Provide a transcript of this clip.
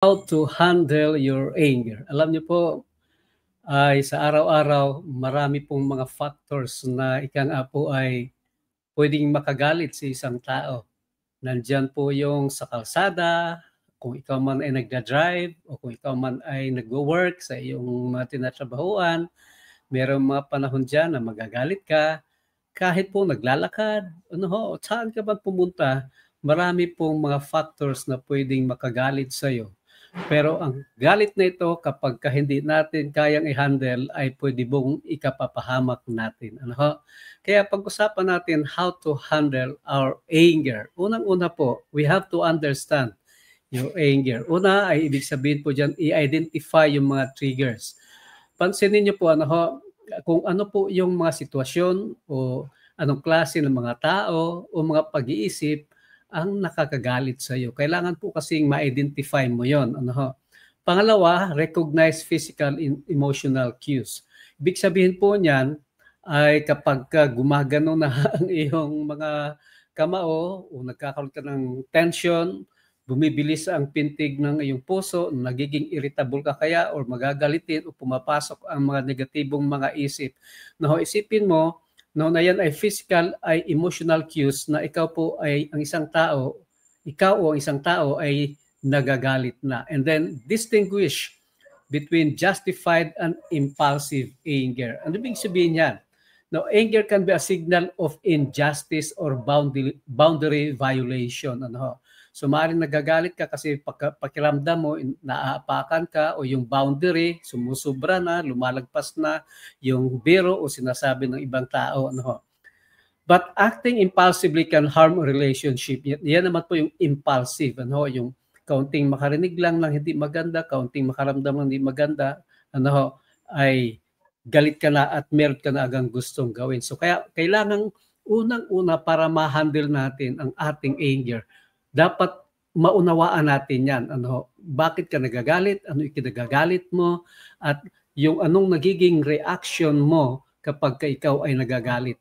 How to handle your anger. Alam niyo po, ay sa araw-araw, marami pong mga factors na ika nga po ay pwedeng makagalit sa isang tao. Nandiyan po yung sa kalsada, kung ikaw man ay nagda-drive o kung ikaw man ay nagwo-work sa iyong mga tinatrabahuan, merong mga panahon diyan na magagalit ka. Kahit po naglalakad, ano ho, saan ka man pumunta, marami pong mga factors na pwedeng makagalit sa'yo. Pero ang galit na ito kapagka hindi natin kayang i-handle ay pwede mong ikapapahamak natin, ano ho. Kaya pag-usapan natin how to handle our anger. Unang-una po, we have to understand yung anger. Una ay ibig sabihin po diyan i-identify yung mga triggers. Pansinin niyo po ano ho, kung ano po yung mga sitwasyon o anong klase ng mga tao o mga pag-iisip ang nakakagalit sa iyo. Kailangan po kasing ma-identify mo 'yon, ano ho. Pangalawa, recognize physical and emotional cues. Ibig sabihin po niyan ay kapagka gumagano na ang iyong mga kamao o nagkakaroon ka ng tension, bumibilis ang pintig ng iyong puso, nagiging irritable ka kaya or magagalitin o pumapasok ang mga negatibong mga isip. No, isipin mo no, na yan ay physical, ay emotional cues na ikaw po ay ang isang tao, ikaw o ang isang tao ay nagagalit na. And then distinguish between justified and impulsive anger. Ano ibig sabihin yan? Now, anger can be a signal of injustice or boundary violation. Ano? So maaaring nagagalit ka kasi pakiramdam mo naaapakan ka o yung boundary sumusubra na, lumalagpas na yung biro o sinasabi ng ibang tao. Ano? But acting impulsively can harm a relationship. Yan naman po yung impulsive. Ano? Yung kaunting makarinig lang ng hindi maganda, kaunting makaramdam ng hindi maganda, ano, ay galit ka na at meron ka na agang gustong gawin. So kaya kailangan unang-una para ma-handle natin ang ating anger, dapat maunawaan natin yan. Ano, bakit ka nagagalit? Ano yung kinagagalit mo? At yung anong nagiging reaction mo kapag ikaw ay nagagalit.